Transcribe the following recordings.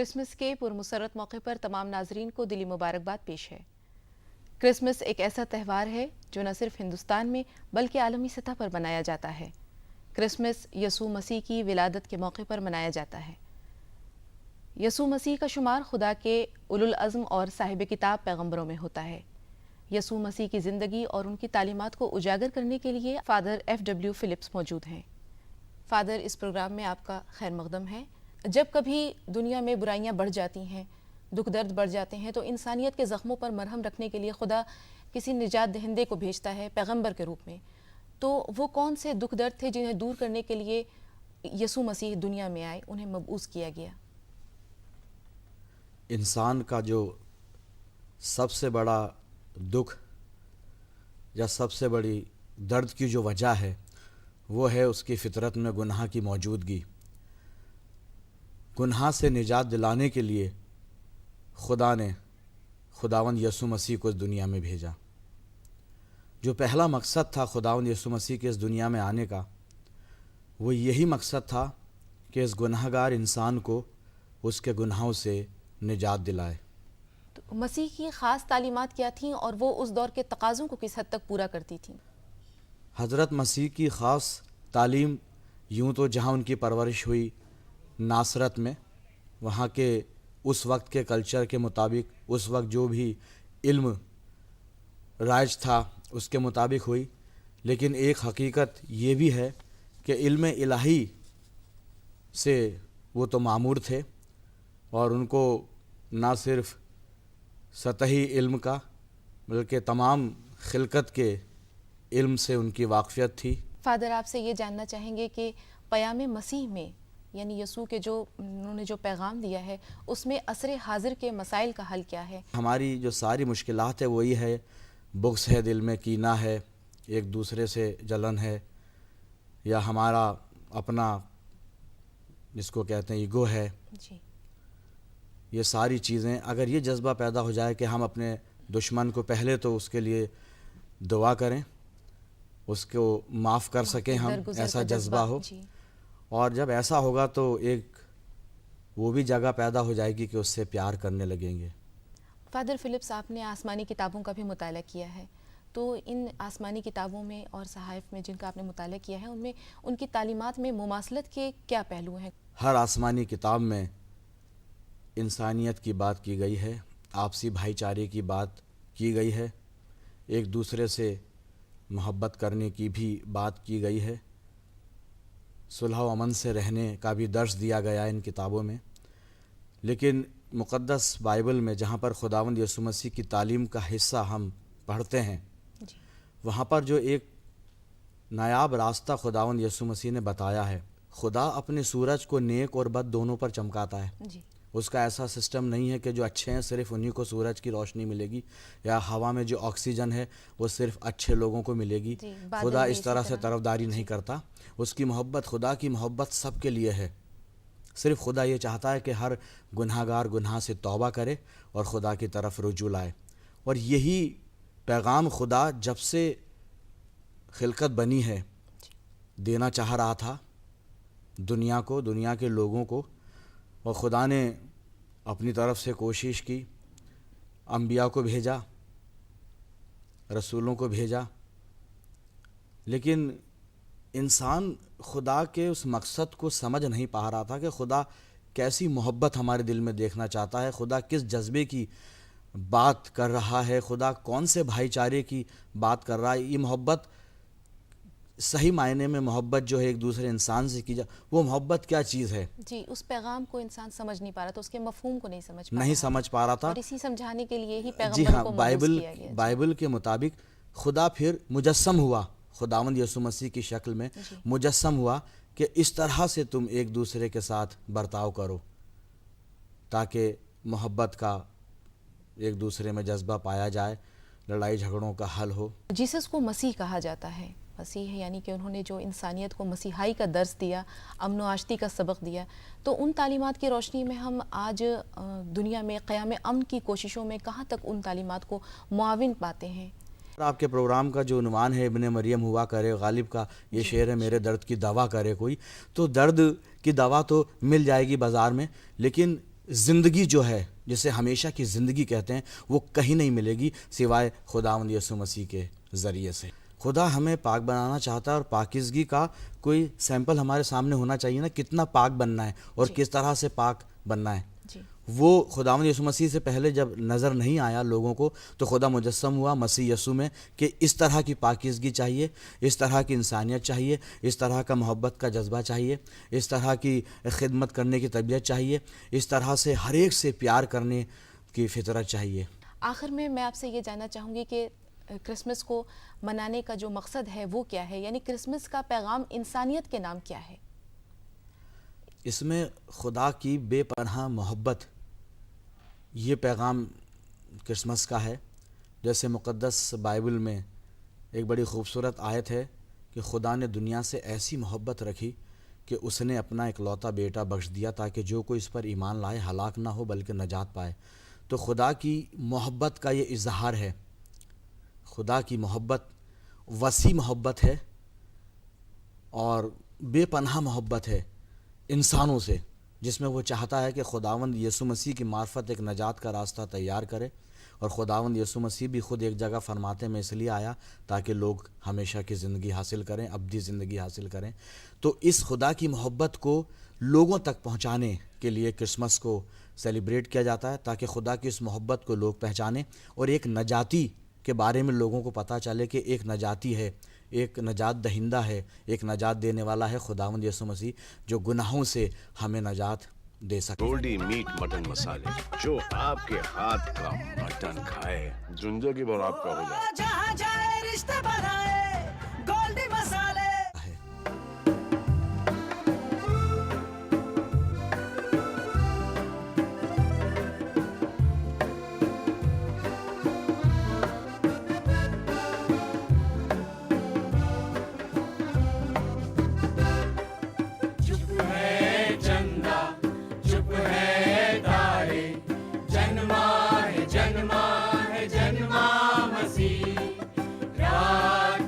Christmas के पुरमसरत मौके पर तमाम नाजरीन को दिली मुबारकबाद पेश है। क्रिसमस एक ऐसा त्यौहार है जो न सिर्फ हिंदुस्तान में बल्कि आलमी सतह पर मनाया जाता है। क्रिसमस यसू मसीह की विलादत के मौके पर मनाया जाता है। यसू मसीह का शुमार खुदा के उलुल अज़्म और साहिब किताब पैगंबरों में होता है। यसू मसीह की ज़िंदगी और उनकी तालीमात को उजागर करने के लिए फ़ादर F.W. फिलिप्स मौजूद हैं। फ़ादर, इस प्रोग्राम में आपका खैर मकदम है। जब कभी दुनिया में बुराइयां बढ़ जाती हैं, दुख दर्द बढ़ जाते हैं, तो इंसानियत के ज़ख्मों पर मरहम रखने के लिए खुदा किसी निजात दहिंदे को भेजता है पैगंबर के रूप में। तो वो कौन से दुख दर्द थे जिन्हें दूर करने के लिए यसू मसीह दुनिया में आए, उन्हें मबऊस किया गया? इंसान का जो सबसे बड़ा दुख या सबसे बड़ी दर्द की जो वजह है वो है उसकी फ़ितरत में गुनाह की मौजूदगी। गुनाह से निजात दिलाने के लिए खुदा ने खुदावंद यसू मसीह को इस दुनिया में भेजा। जो पहला मकसद था खुदावंद यसू मसीह के इस दुनिया में आने का, वो यही मकसद था कि इस गुनाहगार इंसान को उसके गुनाहों से निजात दिलाए। तो मसीह की ख़ास तालीमात क्या थीं और वो उस दौर के तकाज़ों को किस हद तक पूरा करती थीं? हज़रत मसीह की ख़ास तालीम यूँ तो जहाँ उनकी परवरिश हुई नासरत में, वहाँ के उस वक्त के कल्चर के मुताबिक, उस वक्त जो भी इल्म राज था उसके मुताबिक हुई। लेकिन एक हकीकत ये भी है कि इल्म इलाही से वो तो मामूर थे और उनको ना सिर्फ सतही इल्म का बल्कि तमाम खिलकत के इल्म से उनकी वाक़फ़ियत थी। फ़ादर, आपसे ये जानना चाहेंगे कि क़याम मसीह में यानी यसू के जो उन्होंने जो पैगाम दिया है उसमें असर हाजिर के मसाइल का हल क्या है? हमारी जो सारी मुश्किलात है वही है, बुग़्ज़ है, दिल में कीना है, एक दूसरे से जलन है, या हमारा अपना जिसको कहते हैं ईगो है जी। ये सारी चीज़ें अगर ये जज्बा पैदा हो जाए कि हम अपने दुश्मन को पहले तो उसके लिए दुआ करें, उसको माफ़ कर सकें, हम ऐसा जज्बा हो, और जब ऐसा होगा तो एक वो भी जगह पैदा हो जाएगी कि उससे प्यार करने लगेंगे। फ़ादर फिलिप्स, आपने आसमानी किताबों का भी मुताला किया है, तो इन आसमानी किताबों में और सहाइफ में जिनका आपने मुताला किया है उनमें उनकी तालीमात में मुमासलत के क्या पहलू हैं? हर आसमानी किताब में इंसानियत की बात की गई है, आपसी भाईचारे की बात की गई है, एक दूसरे से मोहब्बत करने की भी बात की गई है, सुलह व अमन से रहने का भी दर्स दिया गया है इन किताबों में। लेकिन मुक़द्दस बाइबल में जहाँ पर खुदावंद यसू मसीह की तालीम का हिस्सा हम पढ़ते हैं, वहाँ पर जो एक नायाब रास्ता खुदावंद यसू मसीह ने बताया है, खुदा अपने सूरज को नेक और बद दोनों पर चमकाता है जी। उसका ऐसा सिस्टम नहीं है कि जो अच्छे हैं सिर्फ उन्हीं को सूरज की रोशनी मिलेगी, या हवा में जो ऑक्सीजन है वो सिर्फ अच्छे लोगों को मिलेगी। खुदा इस तरह से तरफदारी नहीं करता। उसकी मोहब्बत, खुदा की मोहब्बत सब के लिए है। सिर्फ खुदा ये चाहता है कि हर गुनाहगार गुनाह से तौबा करे और खुदा की तरफ रुजू लाए। और यही पैगाम खुदा जब से खिलकत बनी है देना चाह रहा था दुनिया को, दुनिया के लोगों को, और खुदा ने अपनी तरफ से कोशिश की, अंबिया को भेजा, रसूलों को भेजा, लेकिन इंसान खुदा के उस मकसद को समझ नहीं पा रहा था कि खुदा कैसी मोहब्बत हमारे दिल में देखना चाहता है, खुदा किस जज्बे की बात कर रहा है, खुदा कौन से भाईचारे की बात कर रहा है। ये मोहब्बत, सही मायने में मोहब्बत जो है एक दूसरे इंसान से की जा, वो मोहब्बत क्या चीज़ है? जी, उस पैगाम को इंसान समझ नहीं पा रहा था, उसके मफहूम को नहीं समझ पा रहा था, और इसी समझाने के लिए ही पैगंबर जी हाँ, को मबऊस किया गया। बाइबल के मुताबिक खुदा फिर मुजस्सम हुआ, खुदावंद यसू मसीह की शक्ल में मुजस्सम हुआ कि इस तरह से तुम एक दूसरे के साथ बर्ताव करो ताकि मोहब्बत का एक दूसरे में जज्बा पाया जाए, लड़ाई झगड़ों का हल हो। जीसस को मसीह कहा जाता है। मसीह यानी कि उन्होंने जो इंसानियत को मसीहाई का दर्स दिया, अमन व आश्ती का सबक दिया। तो उन तालीमात की रोशनी में हम आज दुनिया में क़याम अमन की कोशिशों में कहाँ तक उन तालीमात को मुआविन पाते हैं? आपके प्रोग्राम का जो उन्वान है इब्ने मरियम हुआ करे गालिब का ये शेर है, मेरे दर्द की दवा करे कोई, तो दर्द की दवा तो मिल जाएगी बाज़ार में, लेकिन ज़िंदगी जो है, जिसे हमेशा की ज़िंदगी कहते हैं, वो कहीं नहीं मिलेगी सिवाय खुदावंद यीशु मसीह के ज़रिए से। खुदा हमें पाक बनाना चाहता है और पाकीज़गी का कोई सैंपल हमारे सामने होना चाहिए ना, कितना पाक बनना है और किस तरह से पाक बनना है। वो खुदावंद यीशु मसीह से पहले जब नज़र नहीं आया लोगों को, तो खुदा मुजस्सम हुआ मसीह यीशु में कि इस तरह की पाकीज़गी चाहिए, इस तरह की इंसानियत चाहिए, इस तरह का मोहब्बत का जज्बा चाहिए, इस तरह की खिदमत करने की तबीयत चाहिए, इस तरह से हर एक से प्यार करने की फितरत चाहिए। आखिर में मैं आपसे ये जानना चाहूँगी कि क्रिसमस को मनाने का जो मकसद है वो क्या है, यानी क्रिसमस का पैगाम इंसानियत के नाम क्या है? इसमें खुदा की बेपनाह मोहब्बत, ये पैगाम क्रिसमस का है। जैसे मुक़द्दस बाइबल में एक बड़ी ख़ूबसूरत आयत है कि खुदा ने दुनिया से ऐसी मोहब्बत रखी कि उसने अपना इकलौता बेटा बख्श दिया ताकि जो कोई इस पर ईमान लाए हलाक ना हो बल्कि नजात पाए। तो खुदा की मोहब्बत का ये इजहार है। खुदा की मोहब्बत वसी मोहब्बत है और बेपनाह मोहब्बत है इंसानों से, जिसमें वो चाहता है कि खुदावंद यीशु मसीह की मार्फत एक नजात का रास्ता तैयार करे। और खुदावंद यीशु मसीह भी खुद एक जगह फरमाते में इसलिए आया ताकि लोग हमेशा की ज़िंदगी हासिल करें, अब्दी ज़िंदगी हासिल करें। तो इस खुदा की मोहब्बत को लोगों तक पहुंचाने के लिए क्रिसमस को सेलिब्रेट किया जाता है, ताकि खुदा की इस मोहब्बत को लोग पहचानें और एक नजाती के बारे में लोगों को पता चले कि एक नजाती है, एक नजात दहिंदा है, एक नजात देने वाला है खुदावंद यीशु मसीह, जो गुनाहों से हमें नजात दे सके। गोल्डी मीट मटन मसाले, जो आपके हाथ का मटन खाए जिंदगी भर आपका हो जाए। जहाँ जाए रिश्ते बनाए गोल्डी मसाले। जन्मा है जन्मा मसीह, राज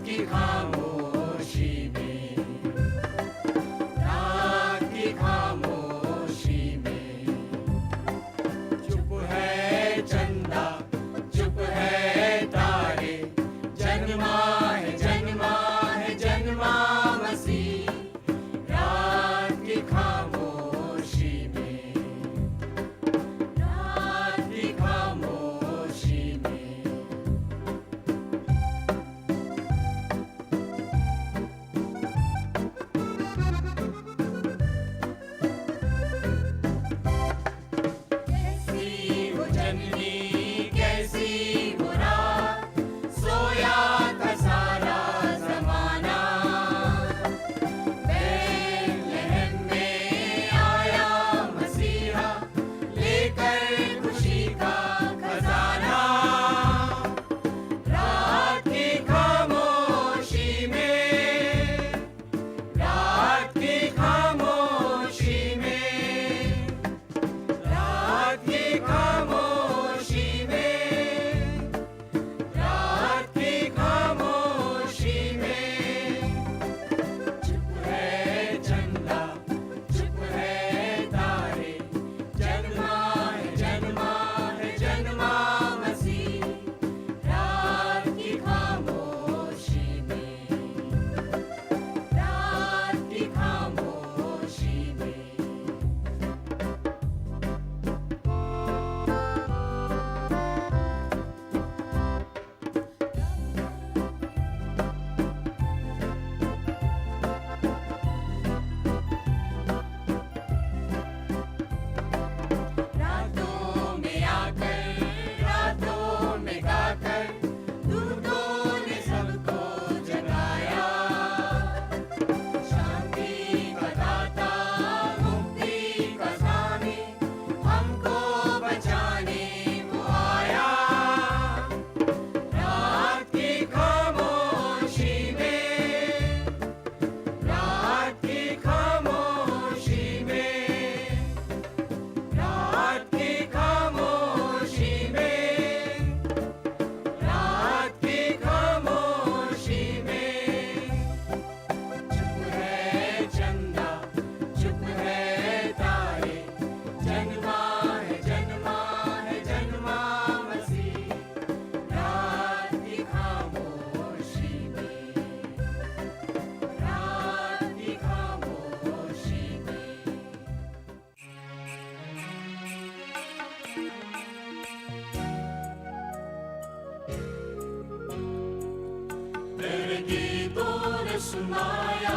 ने सुनाया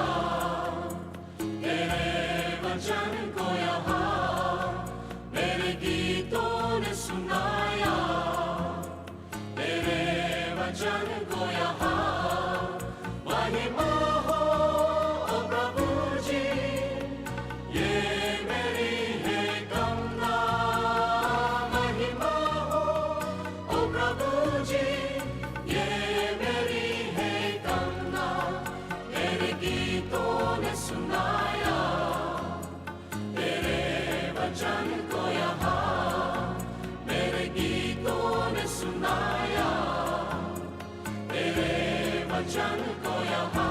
तेरे वचन को यहाँ, मेरे गीतों ने सुनाया तेरे वचन को यहाँ। महिमा हो ओ प्रभु जी, ये मेरी है कामना। महिमा हो ओ प्रभु जी, ये मेरी है कामना। तेरे गीतों ने सुनाया तेरे वचन को यहाँ, मेरे गीतों ने सुनाया तेरे वचन को यहाँ।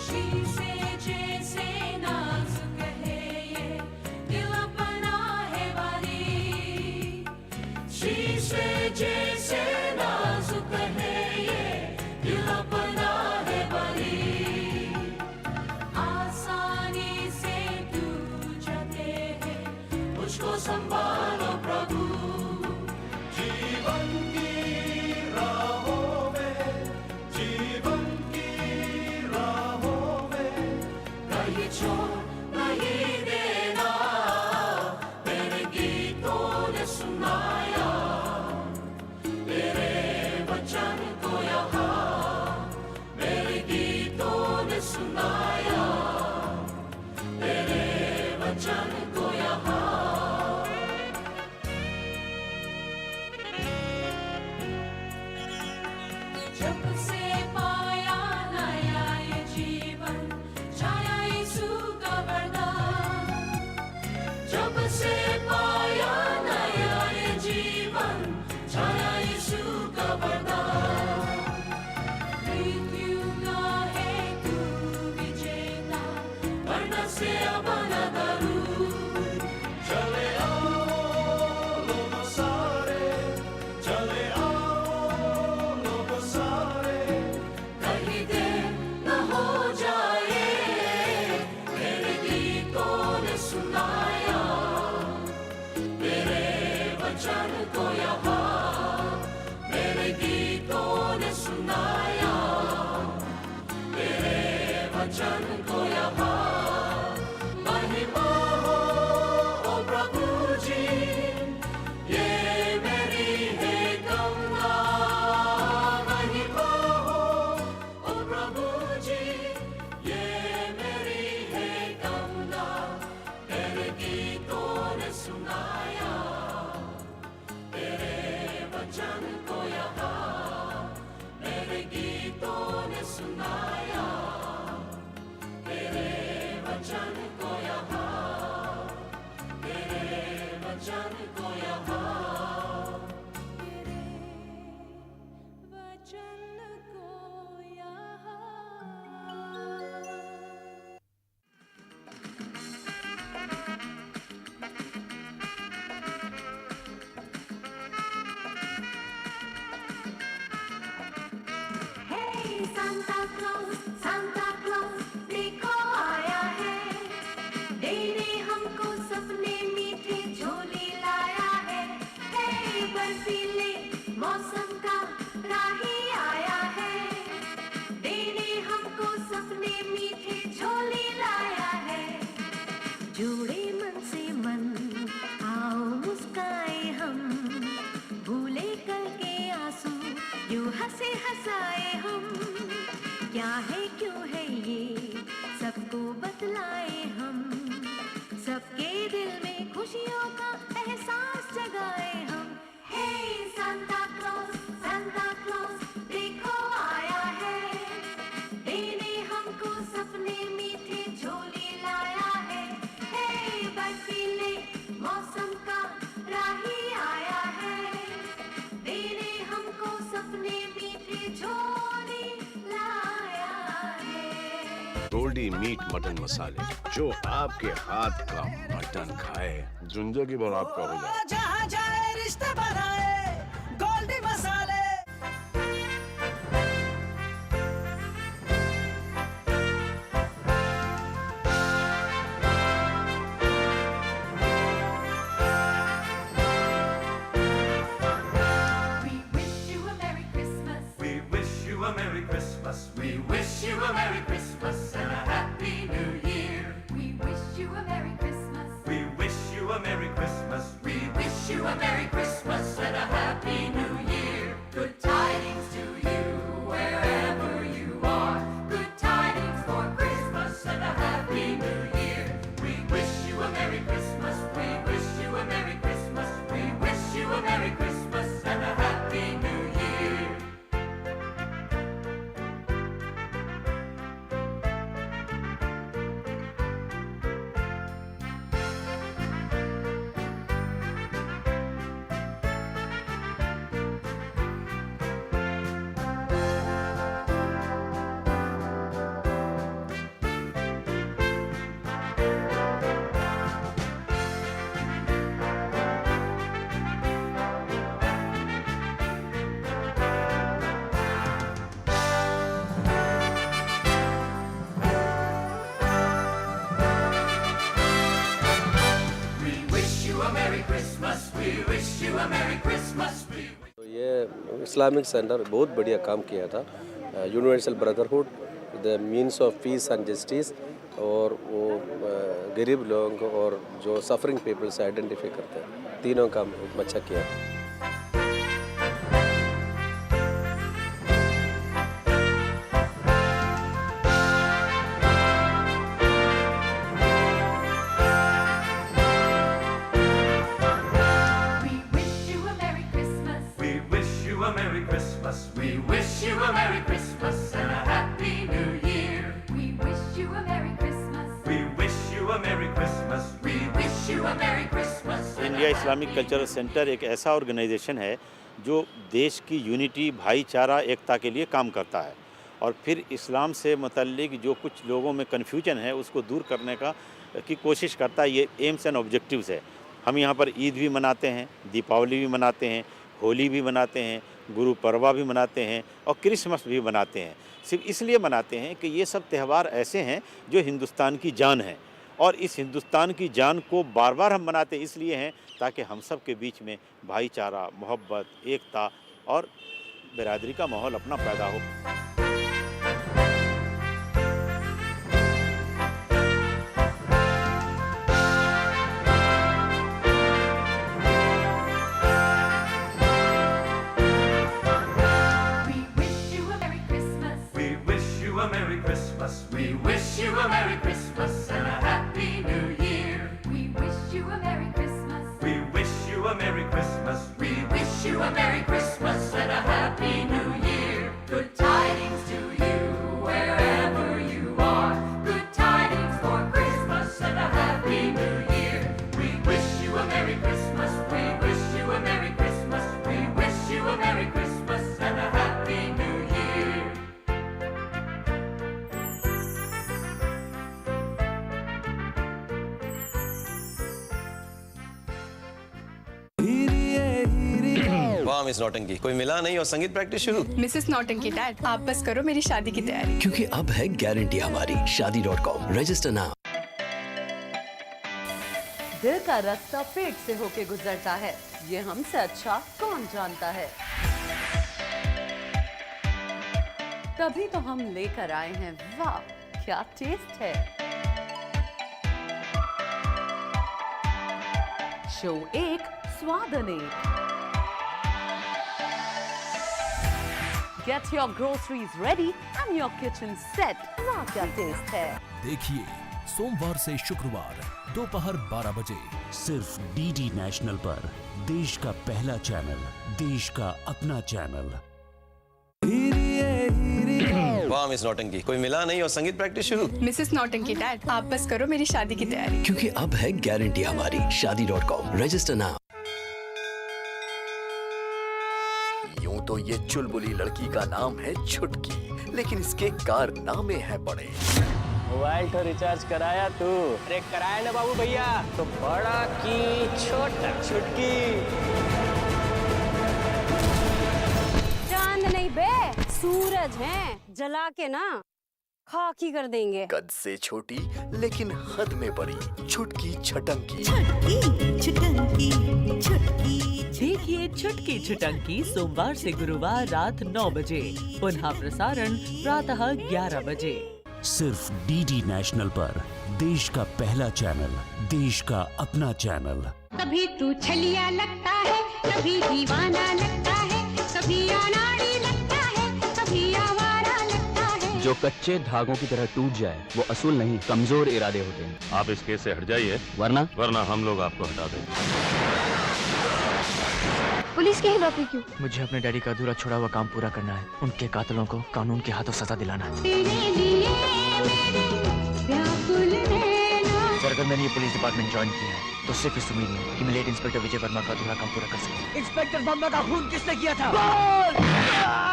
शीशे जैसे नाजुक है ये दिल अपना है बारी, शीशे जैसे नाजुक है ये दिल अपना है बारी। आसानी से टूट जाते हैं, मुझको संभालो प्रभु। जीवन की राहों में, जीवन की राहों में कहीं छोड़ नहीं देना। तेरे गीतों ने सुनाया तेरे वचन को यहाँ, मेरे गीतों ने सुनाया तेरे वचन को यहाँ। जब से पाया नया ये जीवन, छाया यीशु का वरदान। जब से पाया नया ये जीवन, छाया यीशु का वरदान। मृत्यु का है तू विजेता, मरण से अब न डरूं। चले आओ लोग सारे, चले आओ लोग सारे, कहीं देर न हो जाए। तेरे गीतों ने सुनाया तेरे वचन को यहाँ, मेरे गीतों ने सुनाया तेरे वचन को यहाँ। महिमा हो ओ प्रभु जी, ये मेरी है कामना। महिमा हो ओ प्रभु जी, ये मेरी है कामना। तेरे गीतों ने सुनाया तेरे वचन को यहाँ, मेरे गीतों ने सुनाया तेरे वचन को यहाँ, तेरे वचन को यहाँ, तेरे वचन को यहाँ। Hey Santa Claus देखो आया है, देने हमको सपने मीठे झोली लाया है। हे बर्फीले मौसम का राही आया है, देने हमको सपने मीठे झोली लाया है। जुड़े मन से मन, आओ मुस्काए हम, भूले कल के आंसू यूं हंसे हंसाए हम। क्या है क्यों है ये सबको बतलाए हम, सबके दिल में खुशियों का एहसास जगाए हम। हे सांता क्लॉज देखो आया है, देने हमको सपने मीठे झोली लाया है। हे बर्फीले मौसम का राही आया है, देने हमको सपने मीठे झोली लाया है। गोल्डी मीट मटन मसाले, जो आपके हाथ का मटन खाए जिंदगी भर आपका हो जाए। जहाँ जाए रिश्ते बनाए गोल्डी मसाले। We wish इस्लामिक सेंटर बहुत बढ़िया काम किया था। Universal brotherhood, the means of peace and justice, और वो गरीब लोगों को और जो सफरिंग पीपल से आइडेंटिफाई करते हैं, तीनों काम अच्छा किया। We wish you a Merry Christmas and a Happy New Year. We wish you a Merry Christmas. We wish you a Merry Christmas. We wish you a Merry Christmas. India Islamic cultural centre एक ऐसा organisation है जो देश की unity, भाईचारा, एकता के लिए काम करता है और फिर इस्लाम से मुतल्लिक जो कुछ लोगों में कन्फ्यूजन है उसको दूर करने की कोशिश करता है। ये एम्स एंड ऑब्जेक्टिव्स है। हम यहाँ पर ईद भी मनाते हैं, दीपावली भी मनाते हैं, होली भी मनाते हैं, गुरु पर्वा भी मनाते हैं और क्रिसमस भी मनाते हैं। सिर्फ इसलिए मनाते हैं कि ये सब त्यौहार ऐसे हैं जो हिंदुस्तान की जान है और इस हिंदुस्तान की जान को बार बार हम मनाते इसलिए हैं ताकि हम सब के बीच में भाईचारा, मोहब्बत, एकता और बिरादरी का माहौल अपना पैदा हो। We wish you a Merry Christmas and a Happy New Year. We wish you a Merry Christmas. We wish you a Merry Christmas. We wish you a Merry Christmas and a Happy New Year. Good tidings to you wherever you are. Good tidings for Christmas and a Happy New Year. We wish you a Merry Christmas. We wish you a Merry Christmas. We wish you a Merry Christmas and a Happy New Year. वाह miss नौटंकी, कोई मिला नहीं और संगीत practice शुरू। Mrs नौटंकी dad, आप बस करो मेरी शादी की तैयारी, क्योंकि अब है गारंटी हमारी। शादी.com, रजिस्टर नाउ। दिल का रास्ता पेट से होके गुजरता है, ये हमसे अच्छा कौन जानता है। तभी तो हम लेकर आए हैं, वाह क्या टेस्ट है। शो 1, स्वाद अनेक। Get your groceries ready and your kitchen set. वाह क्या टेस्ट है। देखिए सोमवार से शुक्रवार दोपहर 12 बजे सिर्फ डीडी नेशनल पर, देश का पहला चैनल, देश का अपना चैनल। वाह मिस नौटंकी, कोई मिला नहीं और संगीत प्रैक्टिस शुरू। मिसेस नौटंकी डैड, आप बस करो मेरी शादी की तैयारी, क्योंकि अब है गारंटी हमारी। शादी.com, रजिस्टर नाउ। यूं तो ये चुलबुली लड़की का नाम है छुटकी, लेकिन इसके कारनामे हैं बड़े। मोबाइल तो रिचार्ज कराया तू? अरे कराया ना बाबू भैया। तो बड़ा की छोटा? छुटकी। चांद नहीं बे, सूरज है, जला के ना खाकी कर देंगे। कद से छोटी लेकिन हद में बड़ी, छुटकी छटंकी। देखिए छुटकी छटंकी सोमवार से गुरुवार रात 9 बजे, पुनः प्रसारण प्रातः 11 बजे। सिर्फ डीडी नेशनल पर, देश का पहला चैनल, देश का अपना चैनल। कभी तू छलिया लगता है, कभी दीवाना लगता है, कभी अनाड़ी लगता है, कभी आवारा लगता है। जो कच्चे धागों की तरह टूट जाए वो असूल नहीं, कमजोर इरादे होते हैं। आप इस केस से हट जाइए, वरना हम लोग आपको हटा देंगे। पुलिस की ही नौकरी क्यों? मुझे अपने डैडी का अधूरा छोड़ा हुआ काम पूरा करना है। उनके कातिलों को कानून के हाथों सजा दिलाना है। सर, अगर मैंने ये पुलिस डिपार्टमेंट ज्वाइन किया है तो सिर्फ इस उम्मीद में कि मैं लेट इंस्पेक्टर विजय वर्मा का अधूरा काम पूरा कर सकूं। इंस्पेक्टर वर्मा का खून किसने किया था?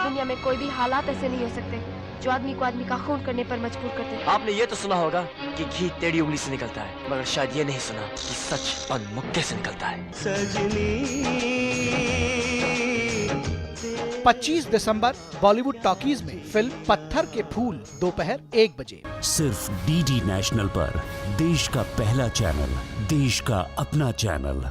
दुनिया में कोई भी हालात ऐसे नहीं हो सकते जो आदमी को आदमी का खून करने पर मजबूर करते हैं। आपने ये तो सुना होगा कि घी टेढ़ी उंगली से निकलता है, मगर शायद ये नहीं सुना कि सच पन मुक्के से निकलता है। 25 दिसंबर बॉलीवुड टॉकीज में फिल्म पत्थर के फूल, दोपहर 1 बजे। सिर्फ डीडी नेशनल पर, देश का पहला चैनल, देश का अपना चैनल।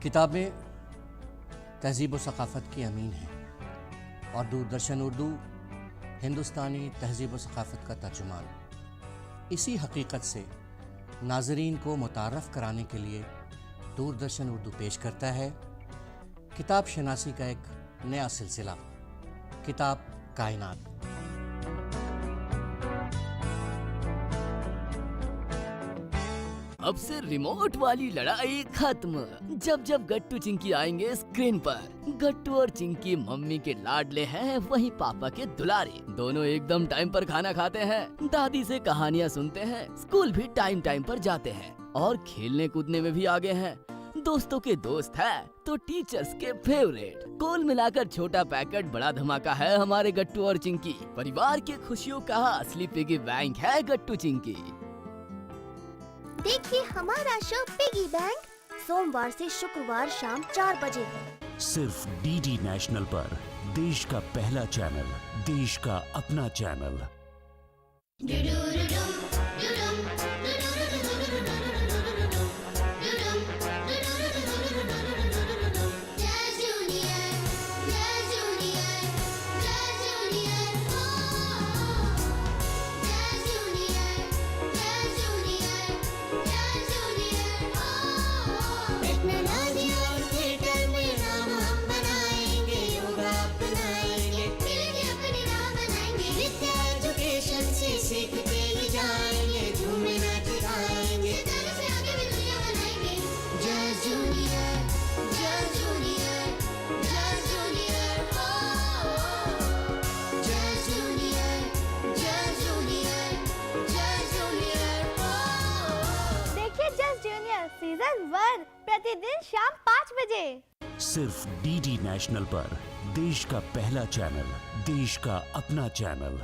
किताबें तहजीब व सकाफ़त की अमीन हैं और दूरदर्शन उर्दू हिंदुस्तानी तहजीब व सकाफ़त का तर्जुमान। इसी हकीकत से नाजरीन को मुतारफ़ कराने के लिए दूरदर्शन उर्दू पेश करता है किताब शनासी का एक नया सिलसिला, किताब कायनात। अब से रिमोट वाली लड़ाई खत्म। जब जब गट्टू चिंकी आएंगे स्क्रीन पर, गट्टू और चिंकी मम्मी के लाडले हैं, वहीं पापा के दुलारे। दोनों एकदम टाइम पर खाना खाते हैं, दादी से कहानियाँ सुनते हैं, स्कूल भी टाइम टाइम पर जाते हैं और खेलने कूदने में भी आगे हैं। दोस्तों के दोस्त है तो टीचर्स के फेवरेट। कुल मिलाकर छोटा पैकेट बड़ा धमाका है हमारे गट्टू और चिंकी। परिवार की खुशियों का असली पिगी बैंक है गट्टू चिंकी। देखिए हमारा शो पिगी बैंक सोमवार से शुक्रवार शाम 4 बजे है। सिर्फ डीडी नेशनल पर, देश का पहला चैनल, देश का अपना चैनल। सीजन 1 प्रतिदिन शाम 5 बजे सिर्फ डीडी नेशनल पर, देश का पहला चैनल, देश का अपना चैनल।